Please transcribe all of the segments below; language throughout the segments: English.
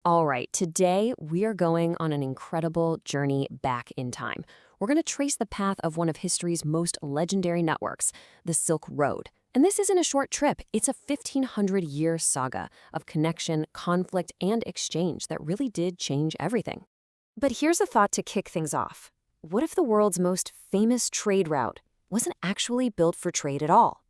All right, today we are going on an incredible journey back in time. We're going to trace the path of one of history's most legendary networks, the Silk Road. And this isn't a short trip, it's a 1,500-year saga of connection, conflict, and exchange that really did change everything. But here's a thought to kick things off. What if the world's most famous trade route wasn't actually built for trade at all?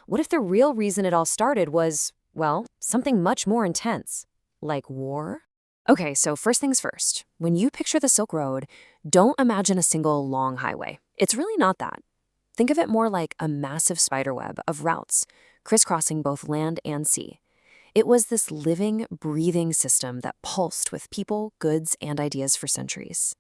What if the real reason it all started was, well, something much more intense? Like war? Okay, so first things first. When you picture the Silk Road, don't imagine a single long highway. It's really not that. Think of it more like a massive spiderweb of routes, crisscrossing both land and sea. It was this living, breathing system that pulsed with people, goods, and ideas for centuries.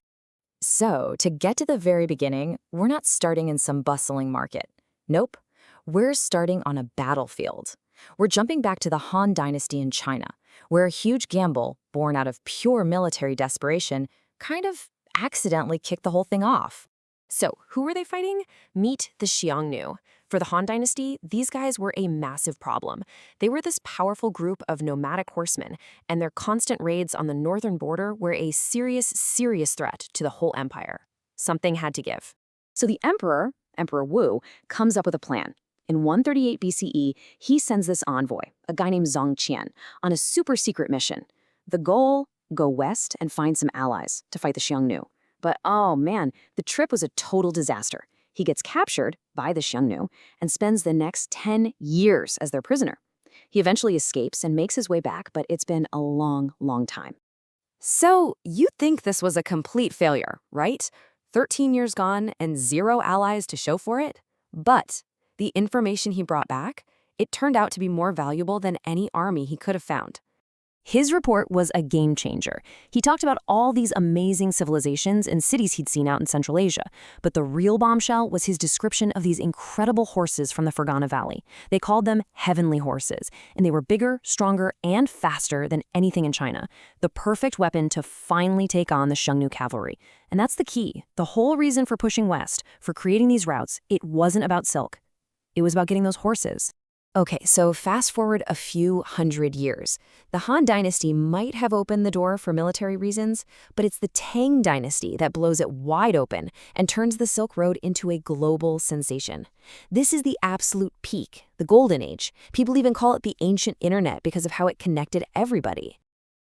So, to get to the very beginning, we're not starting in some bustling market. Nope. We're starting on a battlefield. We're jumping back to the Han Dynasty in China, where a huge gamble, born out of pure military desperation, kind of accidentally kicked the whole thing off. So, who were they fighting? Meet the Xiongnu. For the Han Dynasty, these guys were a massive problem. They were this powerful group of nomadic horsemen, and their constant raids on the northern border were a serious threat to the whole empire. Something had to give. So the Emperor Wu, comes up with a plan. In 138 BCE, he sends this envoy, a guy named Zongqian, on a super secret mission. The goal? Go west and find some allies to fight the Xiongnu. But oh man, the trip was a total disaster. He gets captured by the Xiongnu and spends the next 10 years as their prisoner. He eventually escapes and makes his way back, but it's been a long time. So you think this was a complete failure, right? 13 years gone and zero allies to show for it? But the information he brought back, it turned out to be more valuable than any army he could have found. His report was a game changer. He talked about all these amazing civilizations and cities he'd seen out in Central Asia, but the real bombshell was his description of these incredible horses from the Fergana Valley. They called them heavenly horses, and they were bigger, stronger, and faster than anything in China. The perfect weapon to finally take on the Xiongnu cavalry. And that's the key. The whole reason for pushing west, for creating these routes, it wasn't about silk. It was about getting those horses. Okay, so fast forward a few hundred years. The Han Dynasty might have opened the door for military reasons, but it's the Tang Dynasty that blows it wide open and turns the Silk Road into a global sensation. This is the absolute peak, the golden age. People even call it the ancient internet because of how it connected everybody.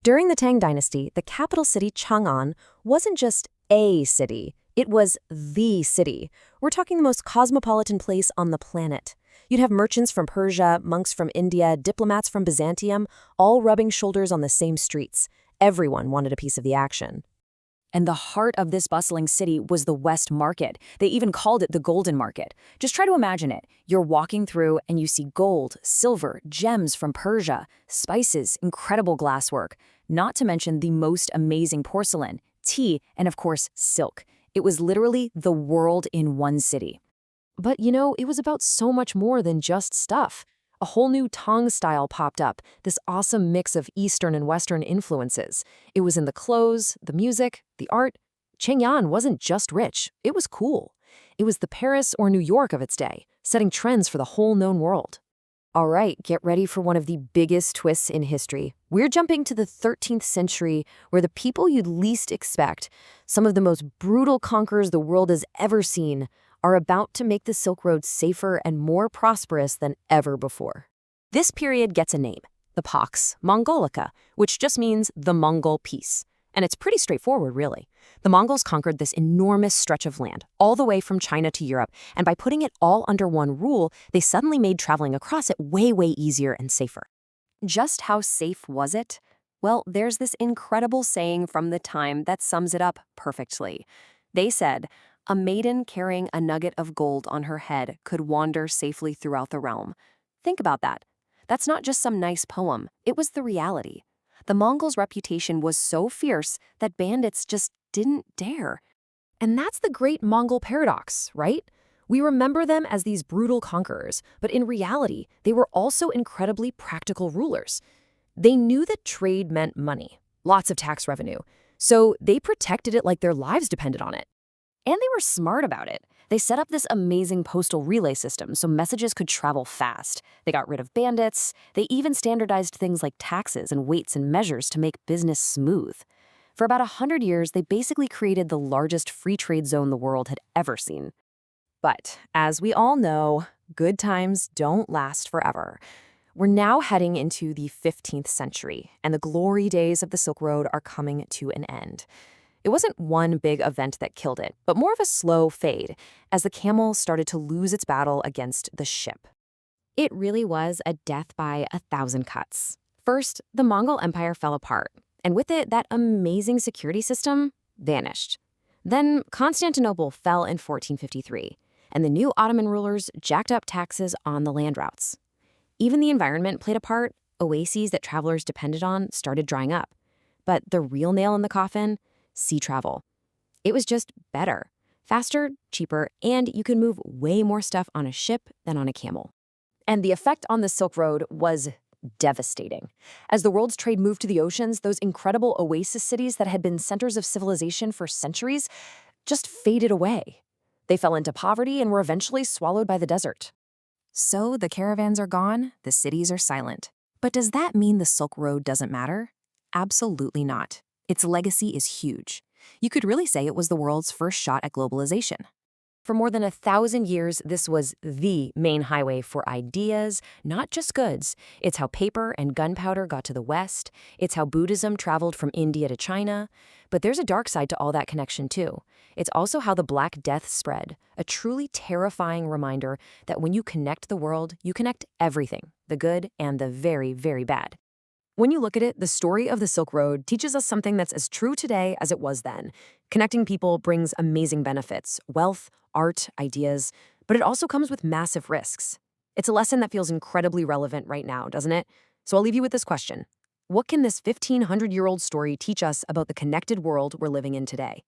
During the Tang Dynasty, the capital city Chang'an wasn't just a city, it was the city. We're talking the most cosmopolitan place on the planet. You'd have merchants from Persia, monks from India, diplomats from Byzantium, all rubbing shoulders on the same streets. Everyone wanted a piece of the action. And the heart of this bustling city was the West Market. They even called it the Golden Market. Just try to imagine it. You're walking through and you see gold, silver, gems from Persia, spices, incredible glasswork, not to mention the most amazing porcelain, tea, and of course, silk. It was literally the world in one city. But it was about so much more than just stuff. A whole new Tang style popped up, this awesome mix of Eastern and Western influences. It was in the clothes, the music, the art. Chang'an wasn't just rich, it was cool. It was the Paris or New York of its day, setting trends for the whole known world. All right, get ready for one of the biggest twists in history. We're jumping to the 13th century, where the people you'd least expect, some of the most brutal conquerors the world has ever seen, are about to make the Silk Road safer and more prosperous than ever before. This period gets a name, the Pax Mongolica, which just means the Mongol peace. And it's pretty straightforward, really. The Mongols conquered this enormous stretch of land, all the way from China to Europe, and by putting it all under one rule, they suddenly made traveling across it way easier and safer. Just how safe was it? Well, there's this incredible saying from the time that sums it up perfectly. They said, "A maiden carrying a nugget of gold on her head could wander safely throughout the realm." Think about that. That's not just some nice poem, it was the reality. The Mongols' reputation was so fierce that bandits just didn't dare. And that's the great Mongol paradox, right? We remember them as these brutal conquerors, but in reality, they were also incredibly practical rulers. They knew that trade meant money, lots of tax revenue, so they protected it like their lives depended on it. And they were smart about it. They set up this amazing postal relay system so messages could travel fast. They got rid of bandits. They even standardized things like taxes and weights and measures to make business smooth. For about 100 years, they basically created the largest free trade zone the world had ever seen. But as we all know, good times don't last forever. We're now heading into the 15th century, and the glory days of the Silk Road are coming to an end. It wasn't one big event that killed it, but more of a slow fade as the camel started to lose its battle against the ship. It really was a death by 1,000 cuts. First, the Mongol Empire fell apart, and with it, that amazing security system vanished. Then Constantinople fell in 1453, and the new Ottoman rulers jacked up taxes on the land routes. Even the environment played a part. Oases that travelers depended on started drying up. But the real nail in the coffin? Sea travel. It was just better, faster, cheaper, and you could move way more stuff on a ship than on a camel. And the effect on the Silk Road was devastating. As the world's trade moved to the oceans, those incredible oasis cities that had been centers of civilization for centuries just faded away. They fell into poverty and were eventually swallowed by the desert. So the caravans are gone, the cities are silent. But does that mean the Silk Road doesn't matter? Absolutely not. Its legacy is huge. You could really say it was the world's first shot at globalization. For more than 1,000 years, this was the main highway for ideas, not just goods. It's how paper and gunpowder got to the West. It's how Buddhism traveled from India to China. But there's a dark side to all that connection, too. It's also how the Black Death spread, a truly terrifying reminder that when you connect the world, you connect everything, the good and the very, very bad. When you look at it, the story of the Silk Road teaches us something that's as true today as it was then. Connecting people brings amazing benefits, wealth, art, ideas, but it also comes with massive risks. It's a lesson that feels incredibly relevant right now, doesn't it? So I'll leave you with this question. What can this 1,500-year-old story teach us about the connected world we're living in today?